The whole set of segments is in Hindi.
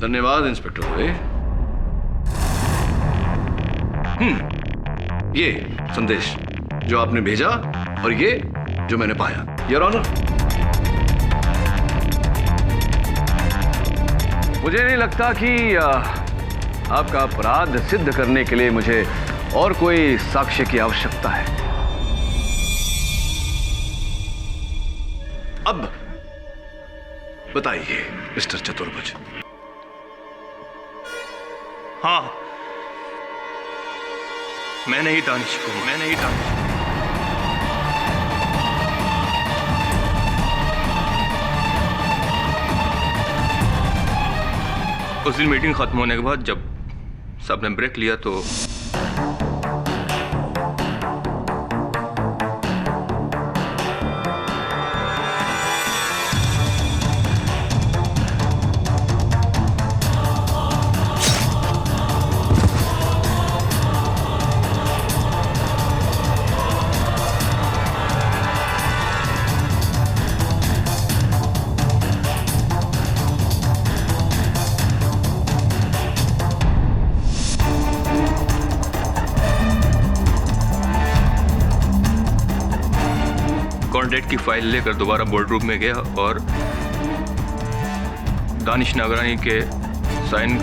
धन्यवाद इंस्पेक्टर दुबे। ये संदेश जो आपने भेजा और ये जो मैंने पाया, योर ऑनर। मुझे नहीं लगता कि आपका अपराध सिद्ध करने के लिए मुझे और कोई साक्ष्य की आवश्यकता है। अब बताइए मिस्टर चतुर्भुज। हाँ, मैंने ही दानिश को उस दिन मीटिंग खत्म होने के बाद जब सबने ब्रेक लिया तो कॉन्ट्रैक्ट की फाइल लेकर दोबारा बोर्ड रूम में गया और दानिश नागरानी के साइन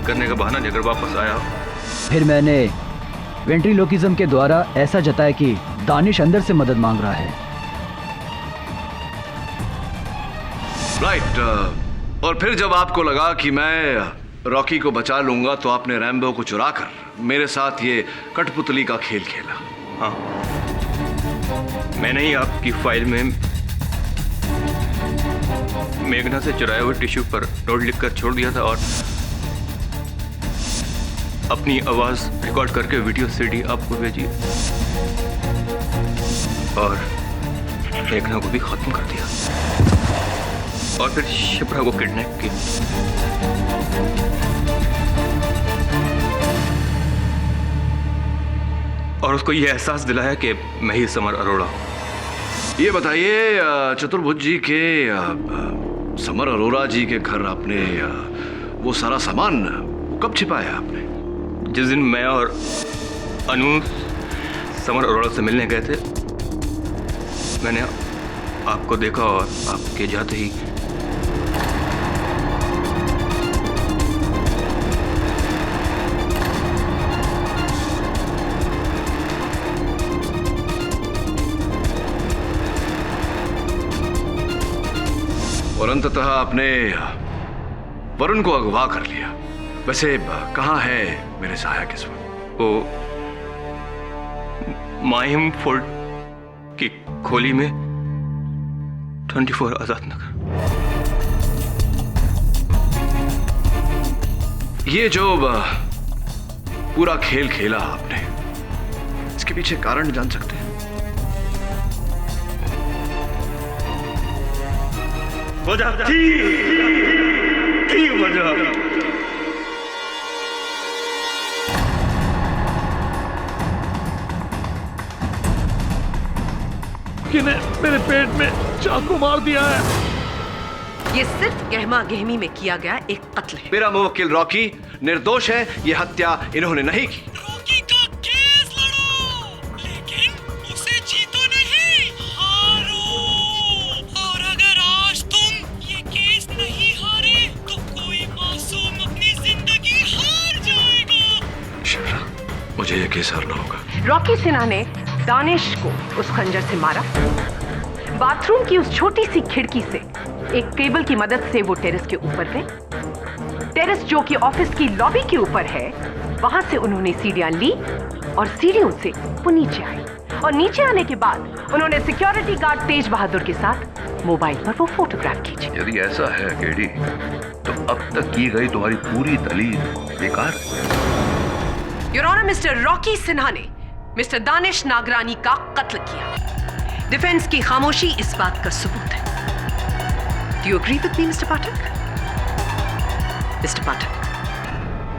करने का बहाना लेकर वापस आया। फिर मैंने वेंट्रीलोकिज्म के द्वारा ऐसा जताया कि दानिश अंदर से मदद मांग रहा है। राइट। और फिर जब आपको लगा कि मैं रॉकी को बचा लूंगा तो आपने रैम्बो को चुराकर मेरे साथ ये कठपुतली का खेल खेला। हाँ, मैंने ही आपकी फाइल में मेघना से चुराए हुए टिश्यू पर नोट लिखकर छोड़ दिया था और अपनी आवाज रिकॉर्ड करके वीडियो सीडी आपको भेजी और मेघना को भी खत्म कर दिया और फिर शिप्रा को किडनैप किया। और उसको यह एहसास दिलाया कि मैं ही समर अरोड़ा हूं। ये बताइए चतुर्भुज जी के समर अरोड़ा जी के घर आपने वो सारा सामान कब छिपाया आपने? जिस दिन मैं और अनु समर अरोड़ा से मिलने गए थे, मैंने आपको देखा और आपके जाते ही और अंततः आपने वरुण को अगवा कर लिया। वैसे कहाँ है मेरे सहायक इस वक्त? वो माहिम फोर्ट की खोली में 24 आजाद नगर। ये जो पूरा खेल खेला आपने, इसके पीछे कारण जान सकते हैं? वजह थी वजह। किने मेरे पेट में चाकू मार दिया है। ये सिर्फ गहमा गहमी में किया गया एक कत्ल है। मेरा मुवक्किल रॉकी निर्दोष है। ये हत्या इन्होंने नहीं की। रॉकी का केस लड़ो, लेकिन उसे जीतो नहीं, हारो। और अगर आज तुम ये केस नहीं हारे तो कोई मासूम अपनी जिंदगी हार जाएगा। शिप्रा, मुझे ये केस हारना होगा। रॉकी सिन्हा ने दानिश को उस खंजर से मारा। बाथरूम की उस छोटी सी खिड़की से एक केबल की मदद से वो टेरेस के ऊपर गए। टेरेस जो कि ऑफिस की लॉबी के ऊपर है, वहां से उन्होंने सीढ़ियां ली और सीढ़ियों से वो नीचे आए। और नीचे आने के बाद उन्होंने सिक्योरिटी गार्ड तेज बहादुर के साथ मोबाइल पर वो फोटोग्राफ खींची। यदि ऐसा है केडी, तो अब तक की गई तुम्हारी पूरी दलील बेकार है। Your honour, mister Rocky Sinha ने मिस्टर दानिश नागरानी का कत्ल किया। डिफेंस की खामोशी इस बात का सबूत है। Do you agree with me, Mr. Pathak? Mr. Pathak,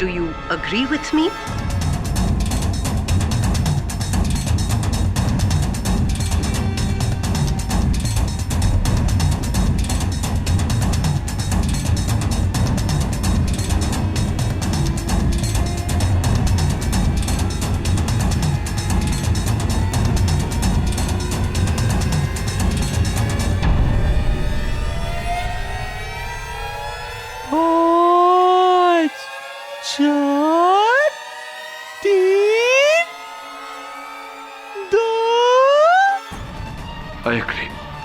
do you agree with me?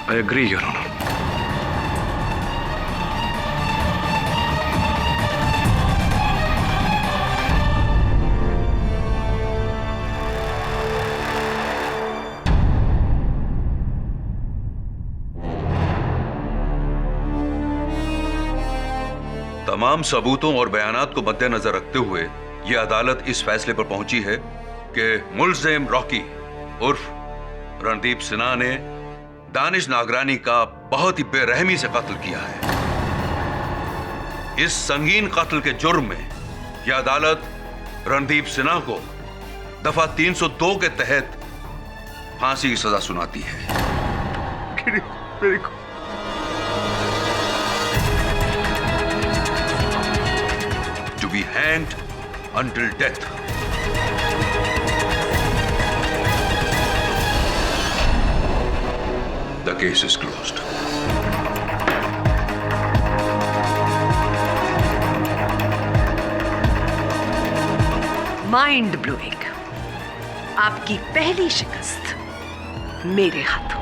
I agree your honour. तमाम सबूतों और बयानात को मद्देनजर रखते हुए यह अदालत इस फैसले पर पहुंची है कि मुल्जिम रॉकी उर्फ रणदीप सिन्हा ने दानिश नागरानी का बहुत ही बेरहमी से कत्ल किया है। इस संगीन कत्ल के जुर्म में यह अदालत रणदीप सिन्हा को दफा 302 के तहत फांसी की सजा सुनाती है। To be hanged until death. The case is closed. Mind blowing. आपकी पहली शिकस्त मेरे हाथों।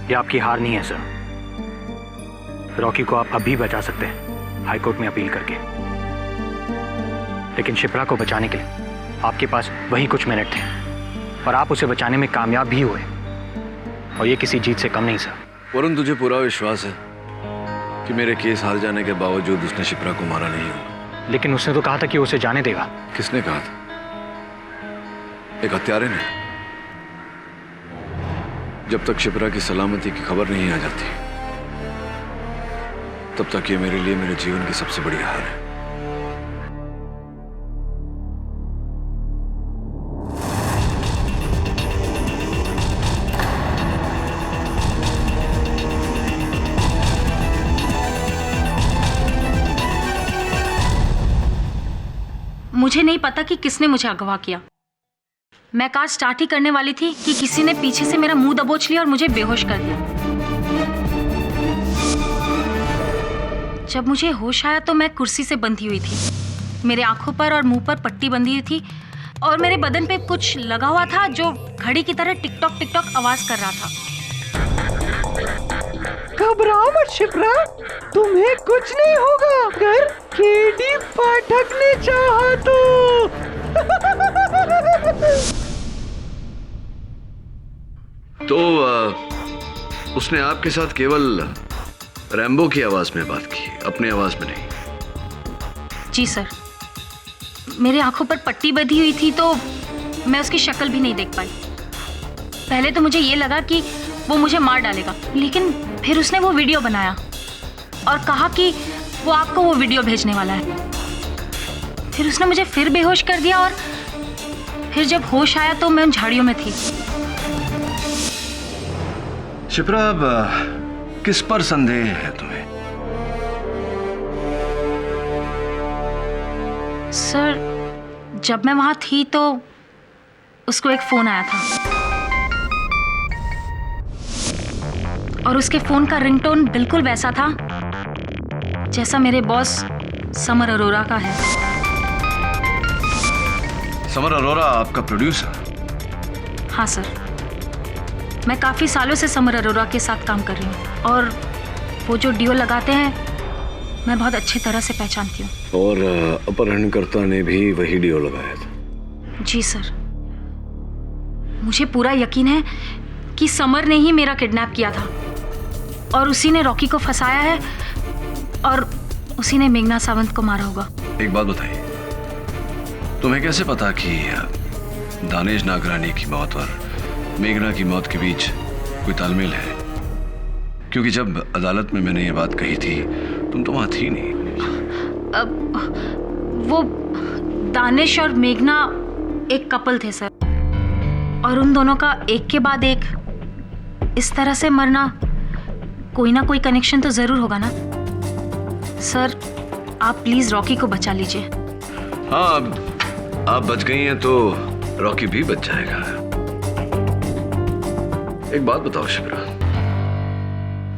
ये आपकी हार नहीं है सर। रॉकी को आप अभी बचा सकते हैं हाईकोर्ट में अपील करके, लेकिन शिप्रा को बचाने के लिए आपके पास वही कुछ मिनट थे और आप उसे बचाने में कामयाब भी हुए, और ये किसी जीत से कम नहीं सर। वरुण, तुझे पूरा विश्वास है कि मेरे केस हार जाने के बावजूद उसने शिप्रा को मारा नहीं होगा? लेकिन उसने तो कहा था कि उसे जाने देगा। किसने कहा था? एक हत्यारे ने। जब तक शिप्रा की सलामती की खबर नहीं आ जाती तब तक ये मेरे लिए मेरे जीवन की सबसे बड़ी हार है। मुझे नहीं पता कि किसने मुझे अगवा किया। मैं कार स्टार्ट ही करने वाली थी कि किसी ने पीछे से मेरा मुंह दबोच लिया और मुझे बेहोश कर दिया। जब मुझे होश आया तो मैं कुर्सी से बंधी हुई थी। मेरे आंखों पर और मुंह पर पट्टी बंधी हुई थी और मेरे बदन पे कुछ लगा हुआ था जो घड़ी की तरह टिक टॉक आवाज कर रहा था। घबराओ मत शिप्रा, तुम्हें कुछ नहीं होगा अगर केडी पाठक ने चाहा तो। उसने आपके साथ केवल रैम्बो की आवाज में बात की, अपनी आवाज में नहीं? जी सर, मेरे आंखों पर पट्टी बंधी हुई थी तो मैं उसकी शक्ल भी नहीं देख पाई। पहले तो मुझे ये लगा कि वो मुझे मार डालेगा, लेकिन फिर उसने वो वीडियो बनाया और कहा कि वो आपको वो वीडियो भेजने वाला है। फिर उसने मुझे फिर बेहोश कर दिया और फिर जब होश आया तो मैं उन झाड़ियों में थी। शिप्रा, अब किस पर संदेह है तुम्हें? सर, जब मैं वहां थी तो उसको एक फोन आया था और उसके फोन का रिंगटोन बिल्कुल वैसा था जैसा मेरे बॉस समर अरोरा का है। समर अरोरा आपका प्रोड्यूसर? हाँ सर, मैं काफी सालों से समर अरोरा के साथ काम कर रही हूँ और वो जो डियो लगाते हैं मैं बहुत अच्छी तरह से पहचानती हूँ। और अपहरणकर्ता ने भी वही डियो लगाया था? जी सर, मुझे पूरा यकीन है कि समर ने ही मेरा किडनैप किया था और उसी ने रॉकी को फंसाया है और उसी ने मेघना सावंत को मारा होगा। एक बात बताइए, तुम्हें कैसे पता कि दानिश नागरानी की मौत और मेघना की मौत के बीच कोई तालमेल है? क्योंकि जब अदालत में मैंने ये बात कही थी तुम तो वहां थी नहीं। वो दानिश और मेघना एक कपल थे सर, और उन दोनों का एक के बाद एक इस तरह से मरना कोई ना कोई कनेक्शन तो जरूर होगा ना। सर, आप प्लीज रॉकी को बचा लीजिए। हाँ, अब आप बच गई हैं तो रॉकी भी बच जाएगा। एक बात बताओ शिप्रा,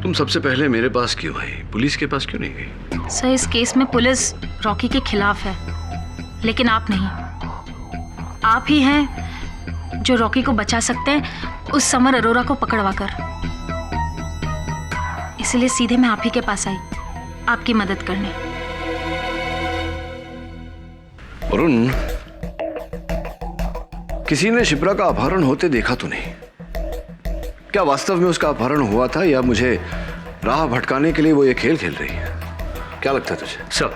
तुम सबसे पहले मेरे पास क्यों आई, पुलिस के पास क्यों नहीं गई? सर, इस केस में पुलिस रॉकी के खिलाफ है, लेकिन आप नहीं। आप ही हैं जो रॉकी को बचा सकते हैं उस समर अरोरा को पकड़वा कर। इसलिए सीधे मैं आप ही के पास आई, आपकी मदद करने। वरुण, किसी ने शिप्रा का अपहरण होते देखा तो नहीं? क्या वास्तव में उसका अपहरण हुआ था या मुझे राह भटकाने के लिए वो ये खेल खेल रही है? क्या लगता है तुझे? सर,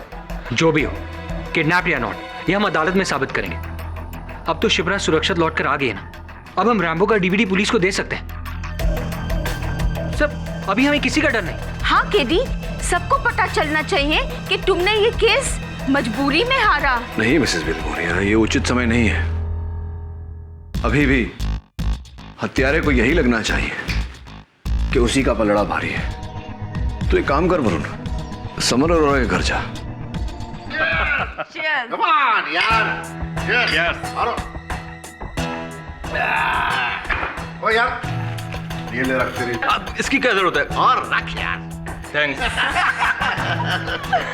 जो भी हो, किडनैप या नॉट, ये हम अदालत में साबित करेंगे। अब तो शिप्रा सुरक्षित लौट कर आ गई है ना, अब हम रैम्बो का डीवीडी पुलिस को दे सकते हैं। सर, अभी हमें किसी का डर नहीं। हाँ केडी, सबको पता चलना चाहिए कि तुमने ये केस मजबूरी में हारा। नहीं मिसेस बिलमोरिया, ये उचित समय नहीं है। अभी भी हत्यारे को यही लगना चाहिए कि उसी का पलड़ा भारी है। तो एक काम कर वरुण, समर अरोरा के घर जा। Come on, यार। Yes. ओ यार, ये ले रख तेरी। इसकी क्या जरूरत है? और रख यार। थैंक्स।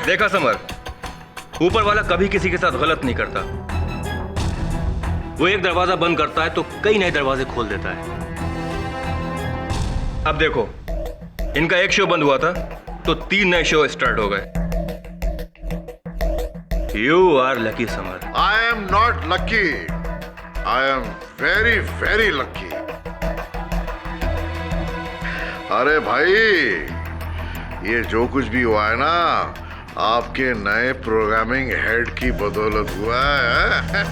देखा समर, ऊपर वाला कभी किसी के साथ गलत नहीं करता। वो एक दरवाजा बंद करता है तो कई नए दरवाजे खोल देता है। अब देखो, इनका एक शो बंद हुआ था तो 3 नए शो स्टार्ट हो गए। You are lucky Samar. I am not lucky. I am very, very lucky. अरे भाई, ये जो कुछ भी हुआ है ना, आपके नए प्रोग्रामिंग हेड की बदौलत हुआ है।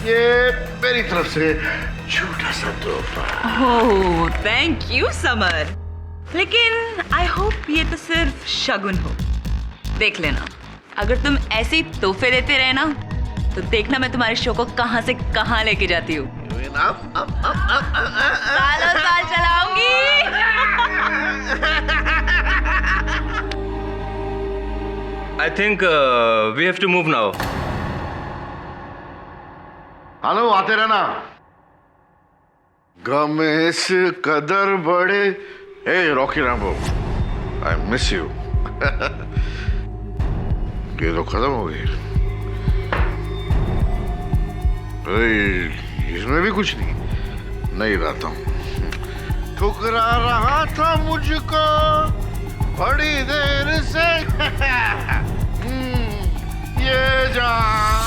ये मेरी तरफ से छोटा सा तोहफा। ओह, थैंक यू समर। लेकिन आई होप ये तो सिर्फ शगुन हो। देख लेना, अगर तुम ऐसे ही तोहफे देते रहे ना, तो देखना मैं तुम्हारे शो को कहां से कहां लेके जाती हूँ। सालों साल चलाऊंगी। I think we have to move now. Hello, आते रहना। गम इस कदर बड़े। Hey Rocky Rambo, I miss you. ये तो खत्म हो गई। इसमें भी कुछ नहीं रहता हूँ। ठुकरा रहा था मुझको बड़ी देर से। ये जान।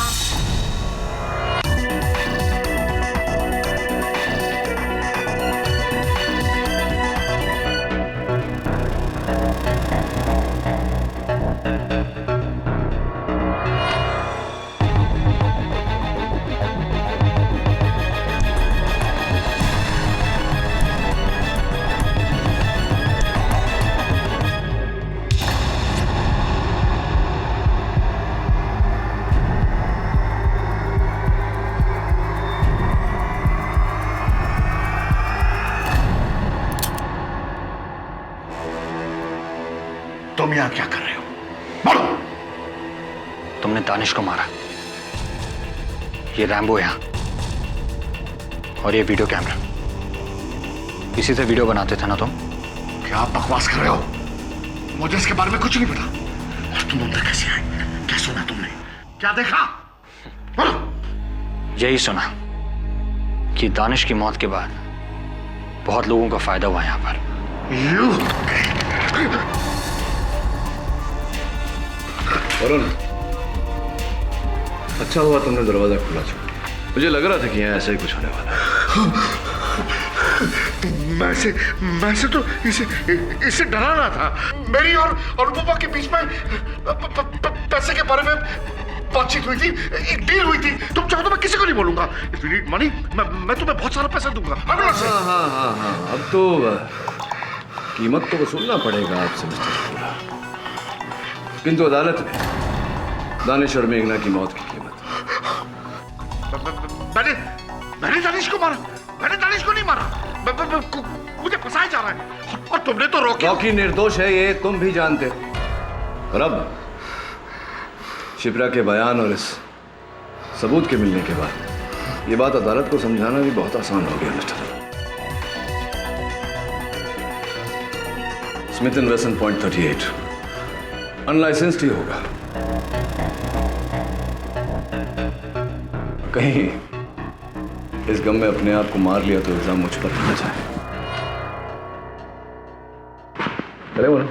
तुम यहाँ क्या कर रहे हो? बोलो। तुमने दानिश को मारा। ये रैम्बो यहाँ, और ये वीडियो कैमरा, इसी से वीडियो बनाते थे ना तुम? क्या बकवास कर रहे हो? मुझे इसके बारे में कुछ नहीं पता। और तुम अंदर कैसे आए? क्या सुना तुमने? क्या देखा? बोलो। यही सुना कि दानिश की मौत के बाद बहुत लोगों का फायदा हुआ यहाँ पर। वरुण, अच्छा हुआ तुमने दरवाजा खुला छोड़ा। मुझे लग रहा था कि यहाँ ऐसा ही कुछ होने वाला है। मैं से तो इसे डरा रहा था। मेरी और अनुपमा के बीच में पैसे के बारे में बातचीत हुई थी, एक डील हुई थी। तुम चाहो तो मैं किसी को नहीं बोलूंगा। इफ यू नीड मनी, मैं तुम्हें बहुत सारा पैसा दूंगा। हाँ, अब तो कीमत तो वसूलना पड़ेगा आपसे मिस्टर शुक्ला, किंतु अदालत में दानिश और मेघना की मौत की कीमत। मैंने दानिश को मारा। मैंने दानिश को नहीं मारा। मुझे फंसाया जा रहा है और तुमने तो रॉकी निर्दोष है, ये तुम भी जानते हो। और अब शिप्रा के बयान और इस सबूत के मिलने के बाद ये बात अदालत को समझाना भी बहुत आसान हो गया mister. Smith and Wesson point 38 unlicensed ही होगा। कहीं इस गम में अपने आप को मार लिया तो इल्जाम मुझ पर न जाए। अरे बोलो।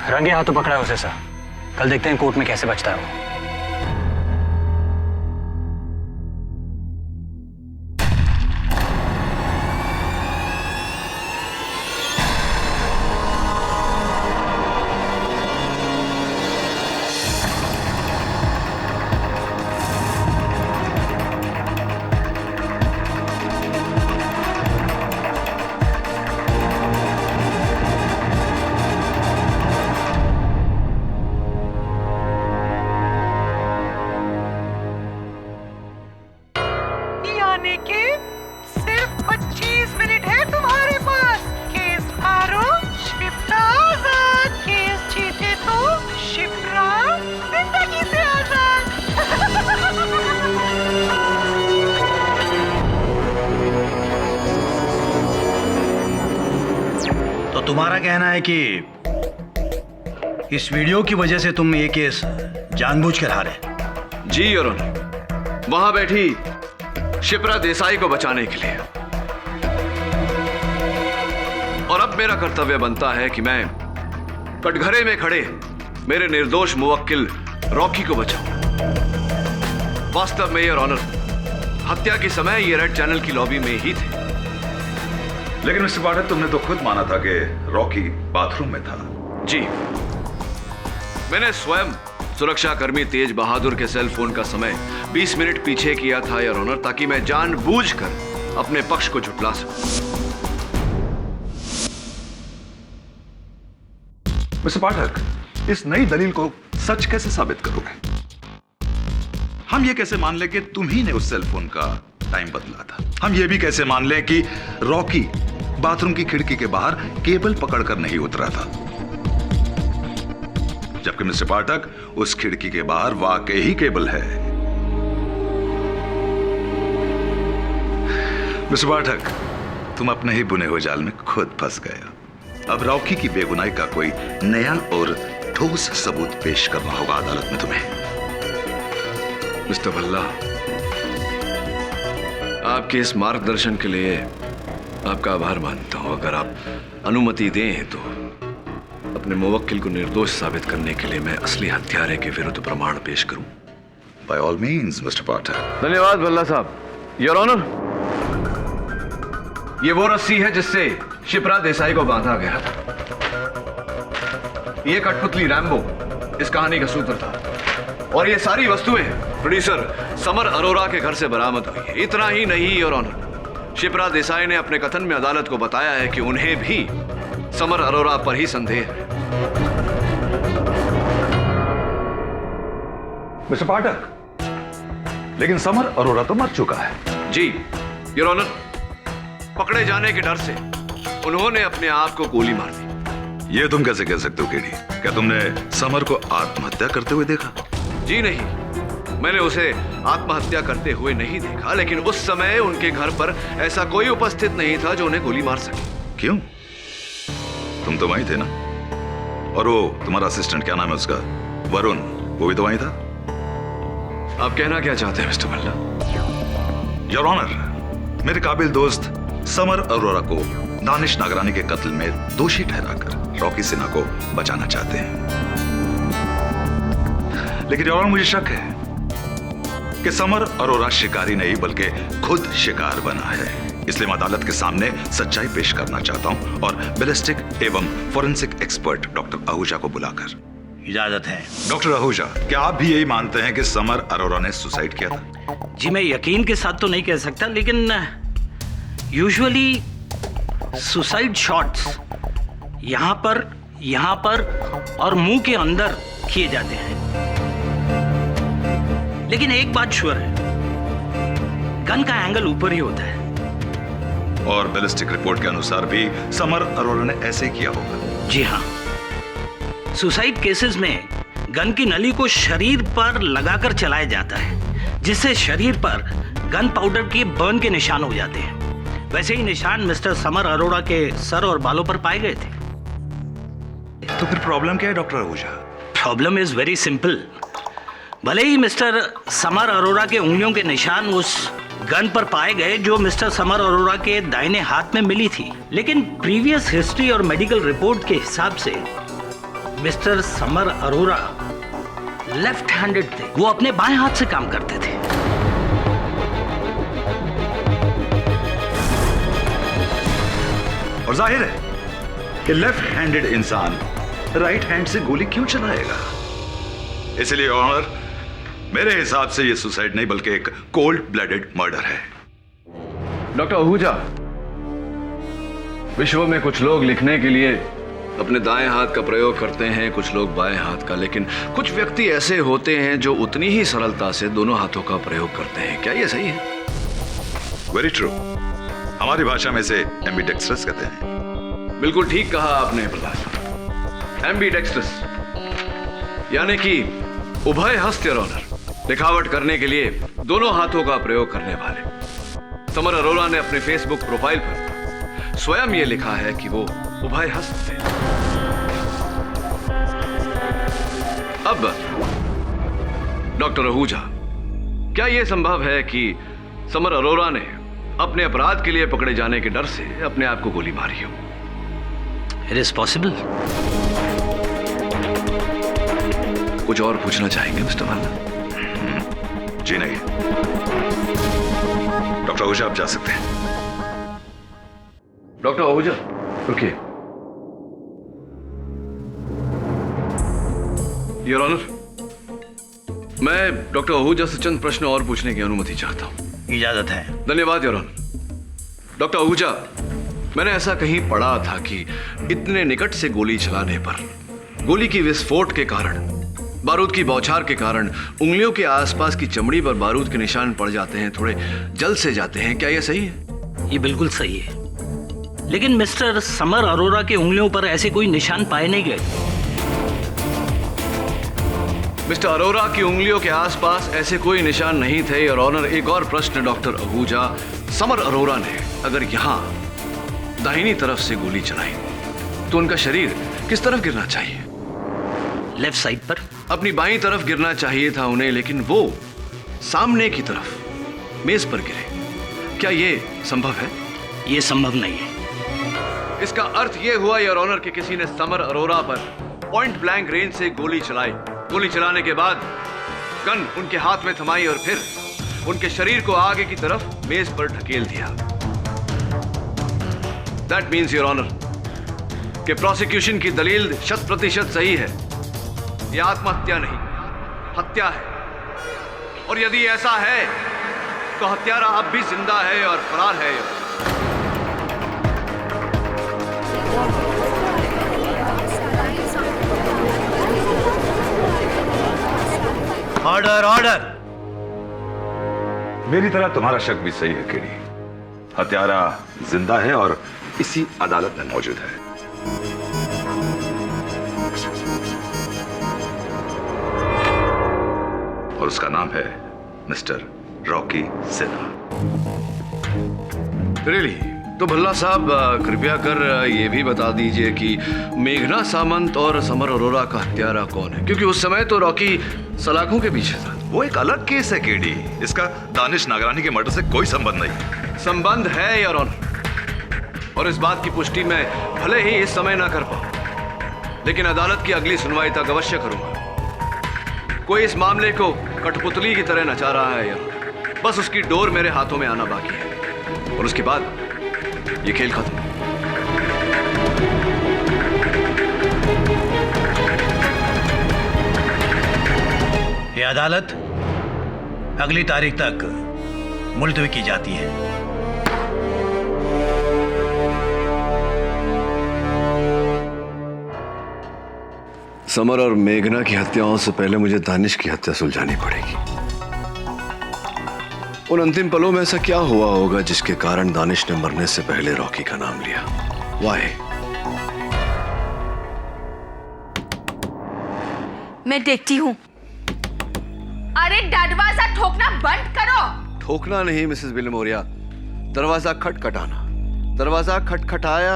रंगे हाथों पकड़ा है उसे सर। कल देखते हैं कोर्ट में कैसे बचता है वो। यानी कि सिर्फ 25 मिनट है तुम्हारे पास। केस हारो शिप्रा आजाद, केस जीते तो शिप्रा जिंदगी से आजाद। तो तुम्हारा कहना है कि इस वीडियो की वजह से तुम ये केस जानबूझकर हारे? जी योर ऑनर, वहां बैठी शिप्रा देसाई को बचाने के लिए। और अब मेरा कर्तव्य बनता है कि मैं कटघरे में खड़े मेरे निर्दोष मुवक्किल रॉकी को बचाऊं। वास्तव में योर ऑनर, हत्या के समय ये रेड चैनल की लॉबी में ही थे। लेकिन मिस्टर पाठक, तुमने तो खुद माना था कि रॉकी बाथरूम में था। जी, मैंने स्वयं सुरक्षा कर्मी तेज बहादुर के सेल फोन का समय 20 मिनट पीछे किया था योर ऑनर, ताकि मैं जानबूझकर अपने पक्ष को झुठला सकूं। मिस्टर पाठक, इस नई दलील को सच कैसे साबित करोगे? हम ये कैसे मान लें कि तुम ही ने उस सेल फोन का टाइम बदला था? हम ये भी कैसे मान लें कि रॉकी बाथरूम की खिड़की के बाहर केबल पकड़कर नहीं उतरा था, जबकि मिस्टर पाठक उस खिड़की के बाहर वाकई ही केबल है? मिस्टर पाठक, तुम अपने ही बुने हुए जाल में खुद फंस गए। अब रॉकी की बेगुनाही का कोई नया और ठोस सबूत पेश करना होगा अदालत में तुम्हें। मिस्टर भल्ला, आपके इस मार्गदर्शन के लिए आपका आभार मानता हूं। अगर आप अनुमति दें तो अपने मुवक्किल को निर्दोष साबित करने के लिए मैं असली हत्यारे के विरुद्ध प्रमाण पेश करूं। बाय ऑल मीन्स मिस्टर पाठक। धन्यवाद भल्ला साहब। योर ऑनर, ये वो रस्सी है जिससे शिप्रा देसाई को बांधा गया था। ये कठपुतली रैम्बो इस कहानी का सूत्र था, और ये सारी वस्तुएं प्रोड्यूसर समर अरोरा के घर से बरामद हुई है। इतना ही नहीं योर ऑनर, शिप्रा देसाई ने अपने कथन में अदालत को बताया है कि उन्हें भी समर अरोरा पर ही संदेह है। मिस्टर पाठक, लेकिन समर अरोरा तो मर चुका है। जी योर ऑनर, पकड़े जाने के डर से उन्होंने अपने आप को गोली मार दी। ये तुम कैसे कह सकते हो केडी? क्या तुमने समर को आत्महत्या करते हुए देखा? जी नहीं, मैंने उसे आत्महत्या करते हुए नहीं देखा, लेकिन उस समय उनके घर पर ऐसा कोई उपस्थित नहीं था जो उन्हें गोली मार सके। क्यों? तुम तो वहीं थे ना? और वो तुम्हारा असिस्टेंट, क्या नाम है उसका, वरुण, वो भी तो वहीं था। आप कहना क्या चाहते हैं मिस्टर भल्ला? योर ऑनर, मेरे काबिल दोस्त समर अरोरा को दानिश नागरानी के कत्ल में दोषी ठहराकर रॉकी सिन्हा को बचाना चाहते हैं। लेकिन योर ऑनर, मुझे शक है कि समर अरोरा शिकारी नहीं बल्कि खुद शिकार बना है। इसलिए मैं अदालत के सामने सच्चाई पेश करना चाहता हूं और बैलिस्टिक एवं फोरेंसिक एक्सपर्ट डॉक्टर आहूजा को बुलाकर। इजाजत है। डॉक्टर आहूजा, क्या आप भी यही मानते हैं कि समर अरोरा ने सुसाइड किया था? जी, मैं यकीन के साथ तो नहीं कह सकता, लेकिन यूजुअली सुसाइड शॉट्स यहाँ पर और मुंह के अंदर किए जाते हैं। लेकिन एक बात श्योर है, गन का एंगल ऊपर ही होता है। और बैलिस्टिक रिपोर्ट के अनुसार भी समर अरोड़ा ने ऐसे किया होगा। जी हाँ, सुसाइड केसेस में गन की नली को शरीर पर लगाकर चलाया जाता है, जिससे शरीर पर गन पाउडर के बर्न के निशान हो जाते हैं। वैसे ही निशान मिस्टर समर अरोड़ा के सर और बालों पर पाए गए थे। तो फिर प्रॉब्लम क्या है doctor Ahuja? Problem is very simple. भले ही मिस्टर समर अरोड़ा के उंगलियों के निशान उस गन पर पाए गए जो मिस्टर समर अरोड़ा के दाहिने हाथ में मिली थी, लेकिन प्रीवियस हिस्ट्री और मेडिकल रिपोर्ट के हिसाब से mister summer Arora left handed थे। वो अपने बाएं हाथ से काम करते थे। और जाहिर है कि लेफ्ट हैंडेड इंसान राइट हैंड से गोली क्यों चलाएगा? इसलिए ऑनर, मेरे हिसाब से यह सुसाइड नहीं बल्कि एक कोल्ड ब्लडेड मर्डर है। डॉक्टर आहूजा, विश्व में कुछ लोग लिखने के लिए अपने दाएं हाथ का प्रयोग करते हैं, कुछ लोग बाएं हाथ का, लेकिन कुछ व्यक्ति ऐसे होते हैं जो उतनी ही सरलता से दोनों हाथों का प्रयोग करते हैं। क्या यह सही है? Very true. हमारी भाषा में इसे एम्बिडेक्स्ट्रस कहते हैं। बिल्कुल ठीक कहा आपने प्रहलाद। एम्बिडेक्स्ट्रस यानी कि उभय हस्त योर ऑनर, दिखावट करने के लिए दोनों हाथों का प्रयोग करने वाले। समर अरोड़ा ने अपने फेसबुक प्रोफाइल पर स्वयं ये लिखा है कि वो उभय हस्त थे। अब डॉक्टर आहूजा, क्या यह संभव है कि समर अरोड़ा ने अपने अपराध के लिए पकड़े जाने के डर से अपने आप को गोली मारी हो? It is possible. कुछ और पूछना चाहेंगे मिस्टर वर्मा? जी नहीं। डॉक्टर आहूजा, आप जा सकते हैं। डॉक्टर आहूजा, रुकिए। योर ऑनर, मैं डॉक्टर आहूजा से चंद प्रश्न और पूछने की अनुमति चाहता हूं। इजाजत है। धन्यवाद योर ऑनर। डॉक्टर आहूजा, मैंने ऐसा कहीं पढ़ा था कि इतने निकट से गोली चलाने पर गोली की विस्फोट के कारण, बारूद की बौछार के कारण उंगलियों के आसपास की चमड़ी पर बारूद के निशान पड़ जाते हैं, थोड़े जल से जाते हैं। क्या यह सही है? ये बिल्कुल सही है, लेकिन मिस्टर समर अरोड़ा के उंगलियों पर ऐसे कोई निशान पाए नहीं गए। मिस्टर अरोड़ा की उंगलियों के आसपास ऐसे कोई निशान नहीं थे। और ऑनर, एक और प्रश्न डॉक्टर आहूजा, समर अरोड़ा ने अगर यहां दाहिनी तरफ से गोली चलाई तो उनका शरीर किस तरफ गिरना चाहिए? लेफ्ट साइड पर। अपनी बाईं तरफ गिरना चाहिए था उन्हें, लेकिन वो सामने की तरफ मेज पर गिरे। क्या यह संभव है? यह संभव नहीं है। इसका अर्थ यह हुआ योर ऑनर कि किसी ने समर अरोड़ा पर पॉइंट ब्लैंक रेंज से गोली चलाई। गोली चलाने के बाद गन उनके हाथ में थमाई और फिर उनके शरीर को आगे की तरफ मेज पर ढकेल दिया। दैट मीन्स योर ऑनर कि प्रोसिक्यूशन की दलील 100% सही है। यह आत्महत्या नहीं, हत्या है। और यदि ऐसा है तो हत्यारा अब भी जिंदा है और फरार है। Order, order. मेरी तरह तुम्हारा शक भी सही है केडी। हत्यारा जिंदा है और इसी अदालत में मौजूद है। और उसका नाम है मिस्टर रॉकी सिन्हा। रियली? तो भल्ला साहब, कृपया कर ये भी बता दीजिए कि मेघना सामंत और समर अरोड़ा का हत्यारा कौन है, क्योंकि उस समय तो रॉकी सलाखों के पीछे था। वो एक अलग केस है केडी। इसका दानिश नागरानी के मर्डर से कोई संबंध नहीं। संबंध है योर ऑनर, और इस बात की पुष्टि मैं भले ही इस समय ना कर पाऊं, लेकिन अदालत की अगली सुनवाई तक अवश्य करूंगा। कोई इस मामले को कठपुतली की तरह नचा रहा है यार। बस उसकी डोर मेरे हाथों में आना बाकी है और उसके बाद ये खेल खत्म। ये अदालत अगली तारीख तक मुलतवी की जाती है। समर और मेघना की हत्याओं से पहले मुझे दानिश की हत्या सुलझानी पड़ेगी। उन अंतिम पलों में ऐसा क्या हुआ होगा जिसके कारण दानिश ने मरने से पहले रॉकी का नाम लिया? वाई? मैं देखती हूँ। अरे दरवाजा ठोकना बंद करो। ठोकना नहीं मिसेस विल्मोरिया, दरवाजा खटखटाना। दरवाजा खटखटाया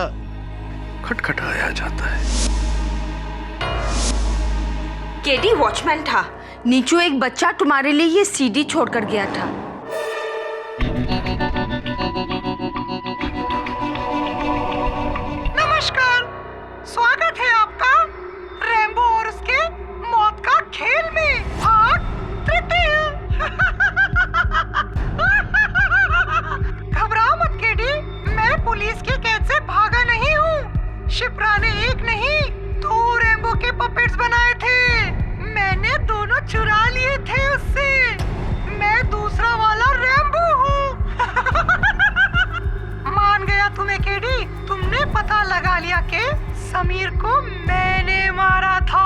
जाता है। केडी वॉचमैन था। नीचू एक बच्चा तुम्हारे लिए ये सीडी छोड़कर गया था। नमस्कार, स्वागत है आपका रैम्बो और उसके मौत का खेल में भाग 3। घबराओ मत केडी, मैं पुलिस की कैद से भागा नहीं हूँ। शिप्रा ने एक नहीं 2 रैम्बो के पपेट्स बनाए थे। मैंने दोनों चुरा लिए थे उससे। मैं दूसरा वाला रैम्बो हूँ। मान गया तुम्हें केडी, तुमने पता लगा लिया कि समीर को मैंने मारा था,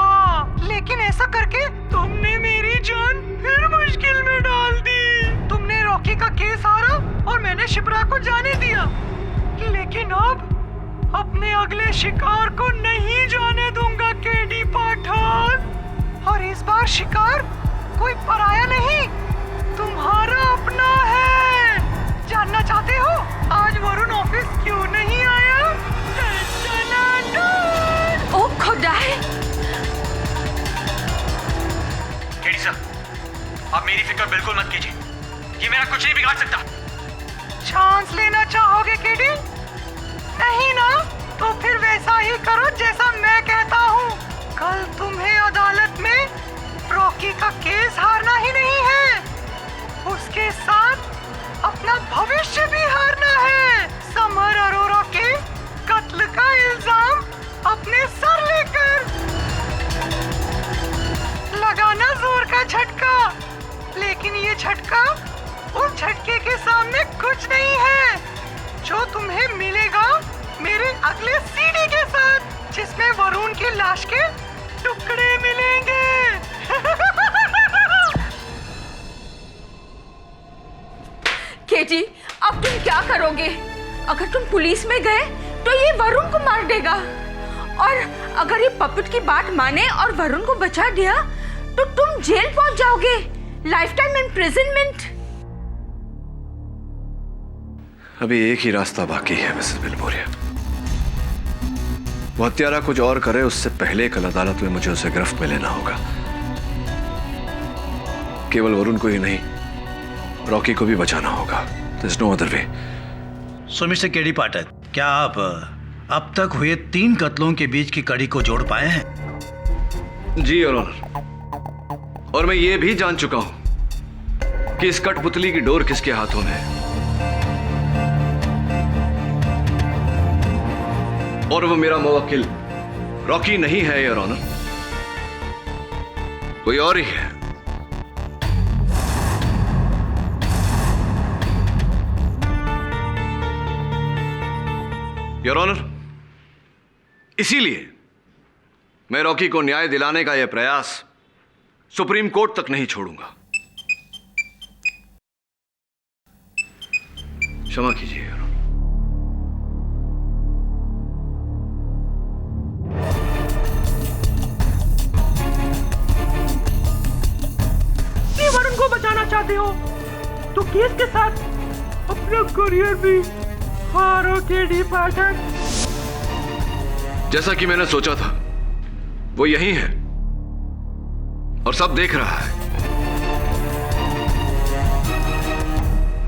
लेकिन ऐसा करके तुमने मेरी जान फिर मुश्किल में डाल दी। तुमने रॉकी का केस हारा और मैंने शिप्रा को जाने दिया, लेकिन अब अपने अगले शिकार को नहीं जाने दूंगा केडी पाठक। और इस बार शिकार कोई पराया नहीं, तुम्हारा अपना है। जानना चाहते हो आज वरुण ऑफिस क्यों नहीं आया? ओ खुदा है। केडी सर, आप मेरी फिक्र बिल्कुल मत कीजिए, ये मेरा कुछ नहीं बिगाड़ सकता। चांस लेना चाहोगे केडी? नहीं ना, तो फिर वैसा ही करो जैसा मैं कहता हूँ। कल तुम्हें अदालत में रॉकी का केस हारना ही नहीं है, उसके साथ अपना भविष्य भी हारना है। समर अरोरा के कत्ल का इल्जाम अपने सर लेकर लगाना जोर का झटका, लेकिन ये झटका उस झटके के सामने कुछ नहीं है जो तुम्हें मिलेगा मेरे अगले सीडी के साथ, जिसमें वरुण की लाश के टुकड़े मिलेंगे। केडी, अब तुम क्या करोगे? अगर तुम पुलिस में गए तो ये वरुण को मार देगा, और अगर ये पपेट की बात माने और वरुण को बचा दिया तो तुम जेल पहुंच जाओगे, लाइफ टाइम इम्प्रिजनमेंट। अभी एक ही रास्ता बाकी है मिसेस विल्मोरिया। वो हत्यारा कुछ और करे उससे पहले कल अदालत में मुझे उसे गिरफ्त में लेना होगा। केवल वरुण को ही नहीं, रॉकी को भी बचाना होगा। There's no other way. सो मिस्टर केडी पाठक, क्या आप अब तक हुए 3 कत्लों के बीच की कड़ी को जोड़ पाए हैं? जी योर ऑनर, और मैं ये भी जान चुका हूं कि इस कठपुतली की डोर किसके हाथों में है, और वो मेरा मुवक्किल रॉकी नहीं है योर ऑनर, कोई और ही है। योर ऑनर, इसीलिए मैं रॉकी को न्याय दिलाने का यह प्रयास सुप्रीम कोर्ट तक नहीं छोड़ूंगा। क्षमा कीजिए योर ऑनर। कि वरुण को बचाना चाहते हो तो केस के साथ अपना करियर भी हारो केडी पाठक। जैसा कि मैंने सोचा था वो यही है और सब देख रहा है।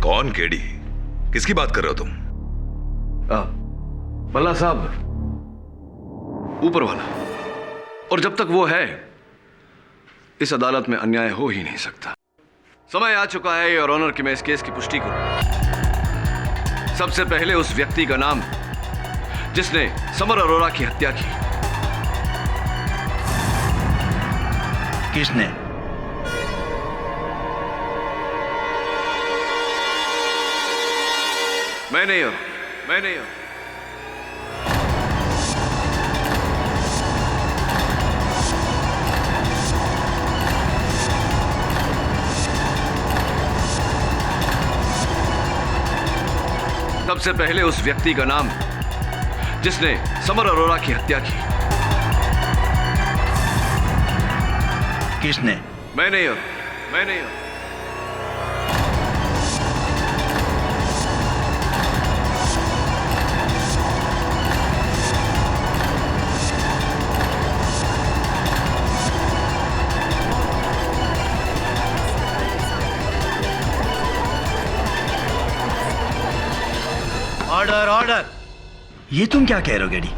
कौन केडी? किसकी बात कर रहे हो तुम? भला साहब, ऊपर वाला। और जब तक वो है इस अदालत में अन्याय हो ही नहीं सकता। समय आ चुका है योर ऑनर कि मैं इस केस की पुष्टि करूं। सबसे पहले उस व्यक्ति का नाम जिसने समर अरोरा की हत्या की। किसने? मैं नहीं हूं, मैं नहीं हूं। सबसे पहले उस व्यक्ति का नाम जिसने समर अरोरा की हत्या की। किसने? मैंने। Order order. ये तुम क्या कह रहे हो गेडी?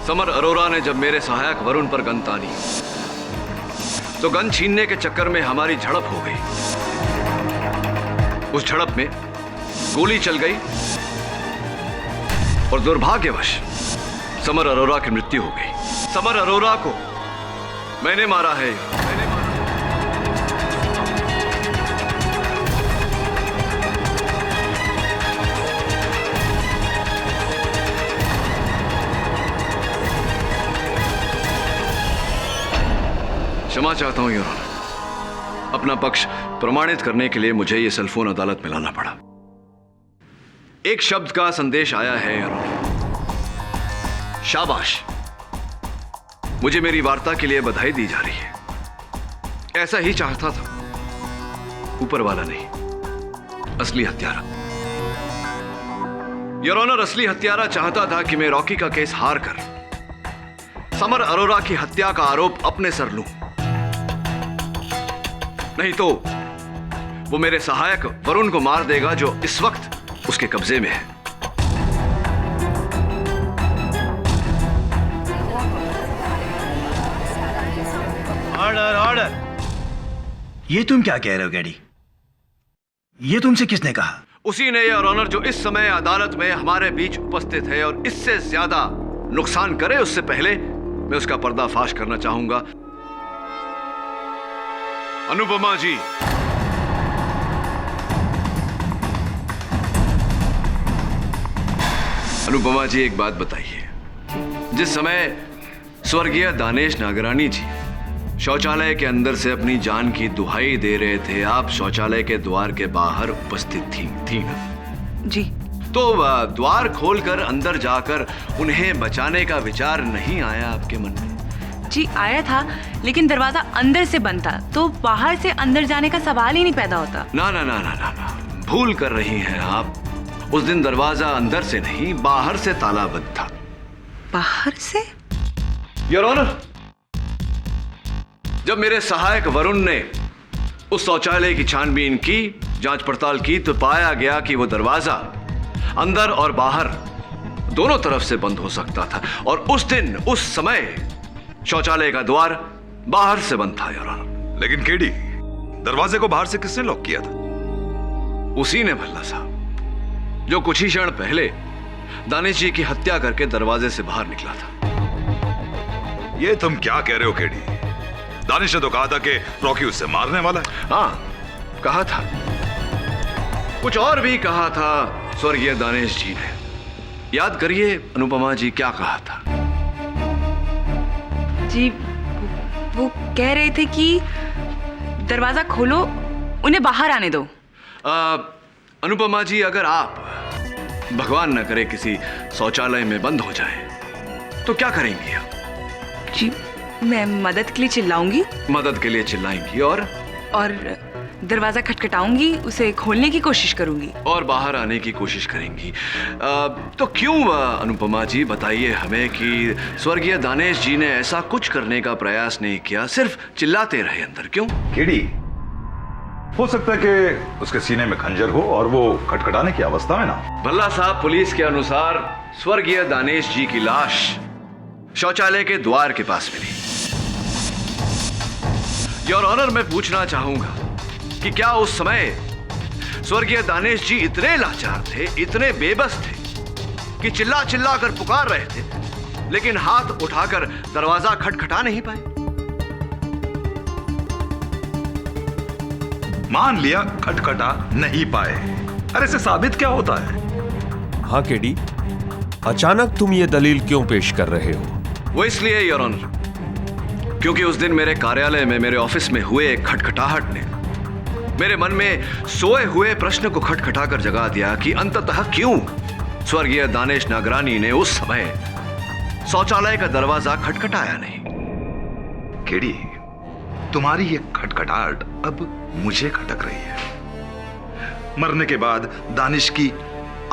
समर अरोरा ने जब मेरे सहायक वरुण पर गन तानी तो गन छीनने के चक्कर में हमारी झड़प हो गई। उस झड़प में गोली चल गई और दुर्भाग्यवश समर अरोरा की मृत्यु हो गई। समर अरोरा को मैंने मारा है। क्षमा चाहता हूं योर ऑनर। अपना पक्ष प्रमाणित करने के लिए मुझे यह सेलफोन अदालत में लाना पड़ा। एक शब्द का संदेश आया है योर ऑनर। शाबाश। मुझे मेरी वार्ता के लिए बधाई दी जा रही है। ऐसा ही चाहता था, ऊपर वाला नहीं, असली हत्यारा। योर ऑनर, असली हत्यारा चाहता था कि मैं रॉकी का केस हार कर समर अरोरा की हत्या का आरोप अपने सर लूं। नहीं तो वो मेरे सहायक वरुण को मार देगा जो इस वक्त उसके कब्जे में है। Order order. ये तुम क्या कह रहे हो गेडी? ये तुमसे किसने कहा? उसी ने योर ऑनर जो इस समय अदालत में हमारे बीच उपस्थित है और इससे ज्यादा नुकसान करे उससे पहले मैं उसका पर्दाफाश करना चाहूंगा। अनुपमा जी, अनुपमा जी एक बात बताइए। जिस समय स्वर्गीय दानेश नागरानी जी शौचालय के अंदर से अपनी जान की दुहाई दे रहे थे, आप शौचालय के द्वार के बाहर उपस्थित थी ना? जी। तो द्वार खोलकर अंदर जाकर उन्हें बचाने का विचार नहीं आया आपके मन में? जी आया था, लेकिन दरवाजा अंदर से बंद था, तो बाहर से अंदर जाने का सवाल ही नहीं पैदा होता। ना ना ना ना ना, ना। भूल कर रही हैं आप। उस दिन दरवाजा अंदर से नहीं, बाहर से ताला बंद था। बाहर से? योर ऑनर, जब मेरे सहायक वरुण ने उस शौचालय की छानबीन की, जांच पड़ताल की, तो पाया गया कि वो दरवाजा अंदर और बाहर दोनों तरफ से बंद हो सकता था। और उस दिन उस समय शौचालय का द्वार बाहर से बंद था योर ऑनर। लेकिन केडी, दरवाजे को बाहर से किसने लॉक किया था? उसी ने भल्ला साहब, जो कुछ ही क्षण पहले दानिश जी की हत्या करके दरवाजे से बाहर निकला था। ये तुम क्या कह रहे हो केडी? दानिश ने तो कहा था कि रॉकी उससे मारने वाला है। हाँ, कहा था। कुछ और भी कहा था स्वर्गीय दानिश जी ने। याद करिए अनुपमा जी, क्या कहा था? जी वो कह रहे थे कि दरवाजा खोलो, उन्हें बाहर आने दो। अनुपमा जी, अगर आप भगवान न करे किसी शौचालय में बंद हो जाए तो क्या करेंगी आप? जी मैं मदद के लिए चिल्लाऊंगी। मदद के लिए चिल्लाएंगी और दरवाजा खटखटाऊंगी, उसे खोलने की कोशिश करूंगी और बाहर आने की कोशिश करेंगी। तो क्यों अनुपमा जी बताइए हमें कि स्वर्गीय दानेश जी ने ऐसा कुछ करने का प्रयास नहीं किया, सिर्फ चिल्लाते रहे अंदर? क्यों? केडी, हो सकता है कि उसके सीने में खंजर हो और वो खटखटाने की अवस्था में ना। भल्ला साहब, पुलिस के अनुसार स्वर्गीय दानेश जी की लाश शौचालय के द्वार के पास मिली। योर ऑनर, मैं पूछना चाहूंगा कि क्या उस समय स्वर्गीय दानेश जी इतने लाचार थे, इतने बेबस थे कि चिल्ला चिल्ला कर पुकार रहे थे, लेकिन हाथ उठाकर दरवाजा खटखटा नहीं पाए? मान लिया खटखटा नहीं पाए, अरे इससे साबित क्या होता है? हाँ केडी, अचानक तुम ये दलील क्यों पेश कर रहे हो? वो इसलिए योर ऑनर, क्योंकि उस दिन मेरे कार्यालय में, मेरे ऑफिस में हुए एक खटखटाहट ने मेरे मन में सोए हुए प्रश्न को खटखटाकर जगा दिया कि अंततः क्यों स्वर्गीय दानिश नागरानी ने उस समय शौचालय का दरवाजा खटखटाया नहीं। केडी, तुम्हारी ये खटखटाहट अब मुझे खटक रही है। मरने के बाद दानिश की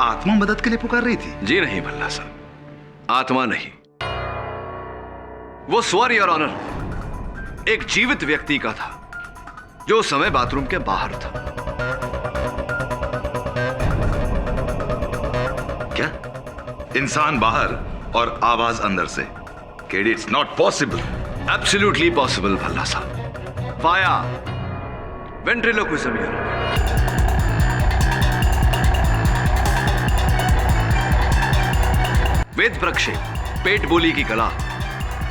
आत्मा मदद के लिए पुकार रही थी? जी नहीं भल्ला साहब, आत्मा नहीं, वो स्वर योर ऑनर एक जीवित व्यक्ति का था जो उस समय बाथरूम के बाहर था। क्या? इंसान बाहर और आवाज अंदर से? KD, it's not possible. Absolutely possible Bhalla साहब। Via ventriloquism your honour. वेद प्रक्षेप, पेट बोली की कला,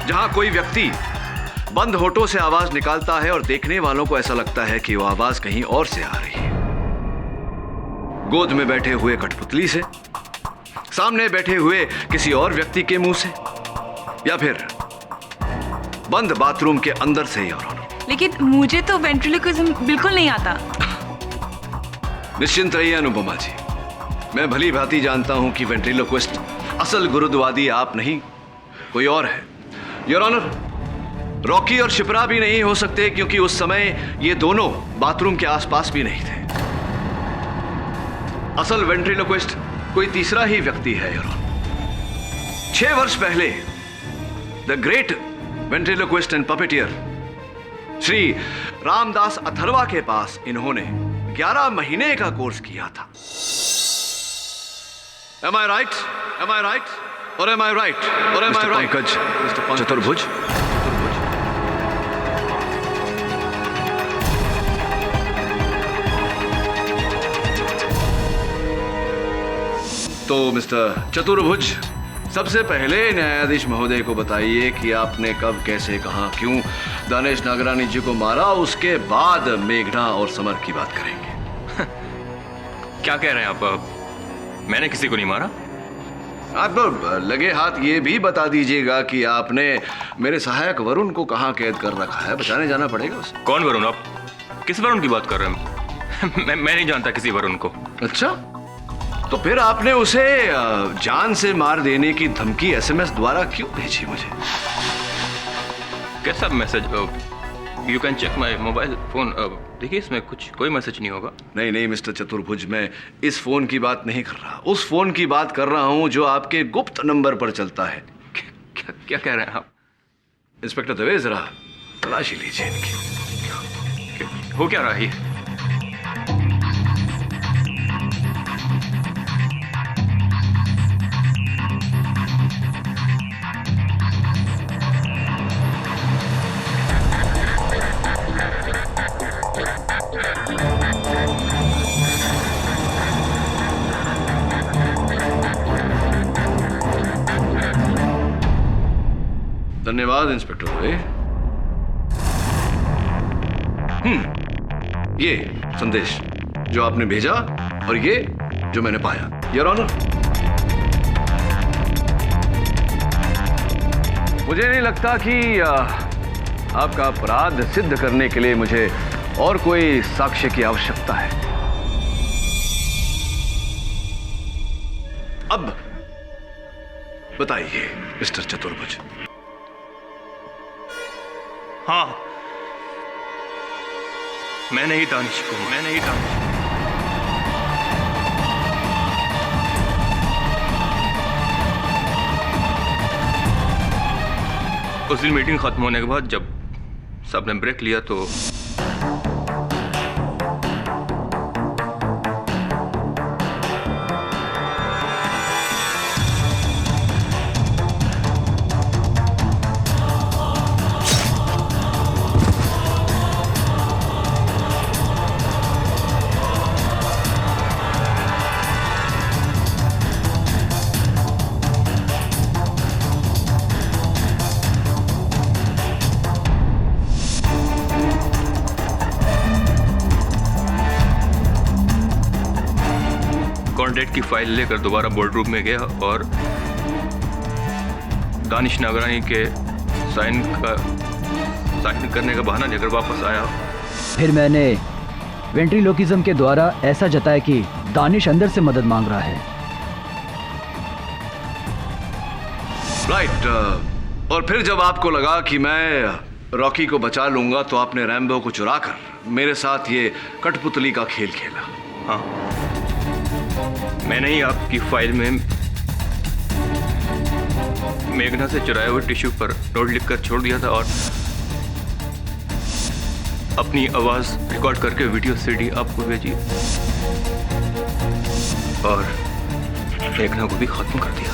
जहां कोई व्यक्ति बंद होठों से आवाज निकालता है और देखने वालों को ऐसा लगता है कि वो आवाज कहीं और से आ रही है। गोद में बैठे हुए कठपुतली से, सामने बैठे हुए किसी और व्यक्ति के मुंह से, या फिर बंद बाथरूम के अंदर से ही। और लेकिन मुझे तो वेंट्रिलोक्विज्म बिल्कुल नहीं आता। निश्चिंत रहिए अनुपमा जी, मैं भली भांति जानता हूं कि वेंट्रिलोक्विस्ट असल गुरुद्वादी आप नहीं, कोई और है। योर ऑनर, रॉकी और शिप्रा भी नहीं हो सकते क्योंकि उस समय ये दोनों बाथरूम के आसपास भी नहीं थे। असल वेंट्रिलोक्विस्ट कोई तीसरा ही व्यक्ति है योर ऑनर। 6 वर्ष पहले the great ventriloquist and puppeteer Shri Ramdas Atharva के पास इन्होंने 11 महीने का कोर्स किया था। Am I right? Am I right? Or am I right? Or am I right? Mr. Pankaj चतुर्भुज। तो मिस्टर चतुर्भुज, सबसे पहले न्यायाधीश महोदय को बताइए कि आपने कब, कैसे, कहां, क्यों दानिश नागरानी जी को मारा। उसके बाद मेघना और समर की बात करेंगे। क्या कह रहे हैं आप? मैंने किसी को नहीं मारा। आप लगे हाथ ये भी बता दीजिएगा कि आपने मेरे सहायक वरुण को कहां कैद कर रखा है, बचाने जाना पड़ेगा उसे। कौन वरुण? आप किस वरुण की बात कर रहे हैं? मैं नहीं जानता किसी वरुण को। अच्छा, तो फिर आपने उसे जान से मार देने की धमकी SMS द्वारा क्यों भेजी मुझे? कैसा message? You can check my mobile phone. देखिए, इसमें कोई मैसेज नहीं होगा। नहीं नहीं मिस्टर चतुर्भुज, मैं इस फोन की बात नहीं कर रहा, उस फोन की बात कर रहा हूं जो आपके गुप्त नंबर पर चलता है। क्या कह रहे हैं आप? इंस्पेक्टर दवे, जरा तलाशी लीजिए इनकी। हो क्या रहा है ये? धन्यवाद इंस्पेक्टर दवे। ये संदेश जो आपने भेजा और ये जो मैंने पाया, योर ऑनर। मुझे नहीं लगता कि आपका अपराध सिद्ध करने के लिए मुझे और कोई साक्ष्य की आवश्यकता है। अब बताइए मिस्टर चतुर्भुज। हाँ, मैंने ही दानिश को। उस दिन मीटिंग खत्म होने के बाद जब सबने ब्रेक लिया तो कॉन्ट्रैक्ट की फाइल लेकर दोबारा बोर्ड रूम में गया और दानिश नागरानी के साइन करने का बहाना लेकर वापस आया। फिर मैंने वेंट्रिलोकिज्म के द्वारा ऐसा जताया कि दानिश अंदर से मदद मांग रहा है। राइट। और फिर जब आपको लगा कि मैं रॉकी को बचा लूंगा तो आपने रैम्बो को चुराकर मेरे साथ ये कठपुतली का खेल खेला। हाँ, मैंने ही आपकी फाइल में मेघना से चुराए हुए टिश्यू पर नोट लिखकर छोड़ दिया था और अपनी आवाज रिकॉर्ड करके वीडियो सीडी आपको भेजी और मेघना को भी खत्म कर दिया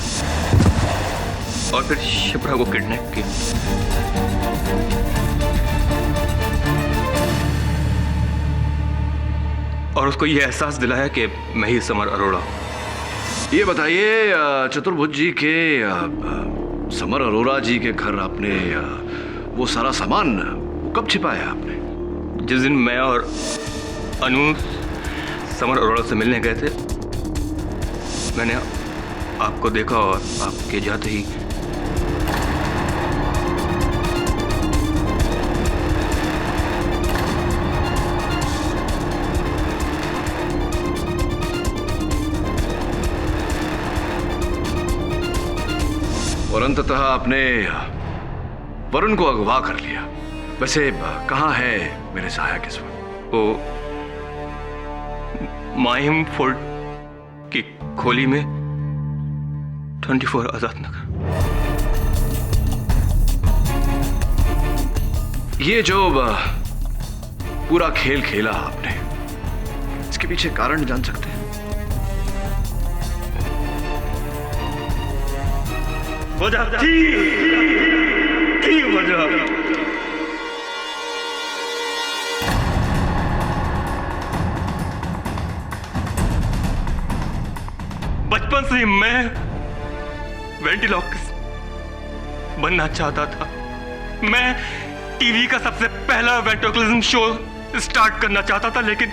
और फिर शिप्रा को किडनैप किया। और उसको यह एहसास दिलाया कि मैं ही समर अरोड़ा हूं। ये बताइए चतुर्भुज जी के समर अरोड़ा जी के घर आपने वो सारा सामान कब छिपाया आपने? जिस दिन मैं और अनु समर अरोड़ा से मिलने गए थे, मैंने आपको देखा और आपके जाते ही और अंततः आपने वरुण को अगवा कर लिया। वैसे कहाँ है मेरे सहायक इस वक्त? वो माहिम फोर्ट की खोली में 24 आजाद नगर। ये जो पूरा खेल खेला आपने, इसके पीछे कारण जान सकते हैं? वजह थी वजह। बचपन से ही मैं वेंटिलॉक्स बनना चाहता था। मैं टीवी का सबसे पहला वेंट्रोक्लिज्म शो स्टार्ट करना चाहता था, लेकिन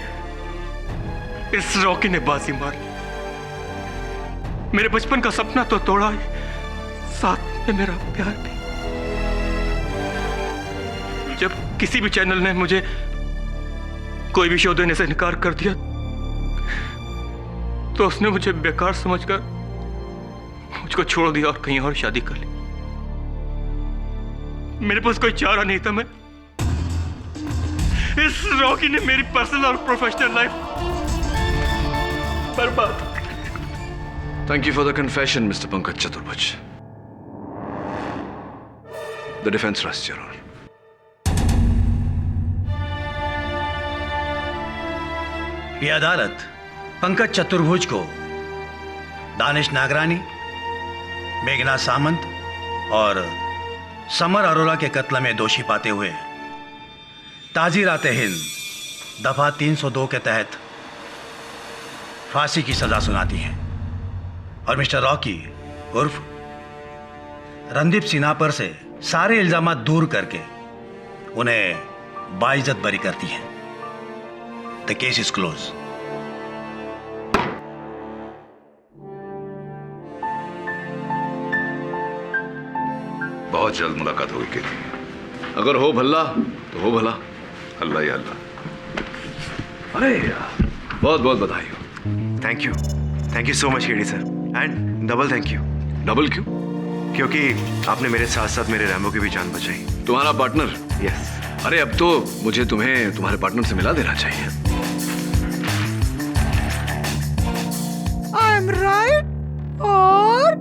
इस रॉकी ने बाजी मार ली। मेरे बचपन का सपना तो तोड़ा ही, साथ में मेरा प्यार भी। जब किसी भी चैनल ने मुझे कोई भी शो देने से इनकार कर दिया तो उसने मुझे बेकार समझकर मुझको छोड़ दिया और कहीं और शादी कर ली। मेरे पास कोई चारा नहीं था। मैं इस रॉकी ने मेरी पर्सनल और प्रोफेशनल लाइफ बर्बाद। Thank you for the confession, Mr. Pankaj Chaturbhuj. The defense rests, Your Honor. ये अदालत पंकज चतुर्भुज को दानिश नागरानी, मेघना सामंत और समर अरोड़ा के कत्ल में दोषी पाते हुए ताज़ीरात हिंद दफा 302 के तहत फांसी की सजा सुनाती है और मिस्टर रॉकी उर्फ रणदीप सिन्हा से सारे इल्जामात दूर करके उन्हें बाइज्जत बरी करती है। The case is close. बहुत जल्द मुलाकात होगी केटी। अगर हो भला तो हो भला। अल्लाह ही अल्लाह। अरे यार, बहुत बहुत बधाई हो। Thank you so much KD sir, and double thank you. Double क्यों? क्योंकि आपने मेरे साथ साथ मेरे रैम्बो की भी जान बचाई। तुम्हारा पार्टनर? यस। अरे अब तो मुझे तुम्हें तुम्हारे पार्टनर से मिला देना चाहिए। आई एम राइट और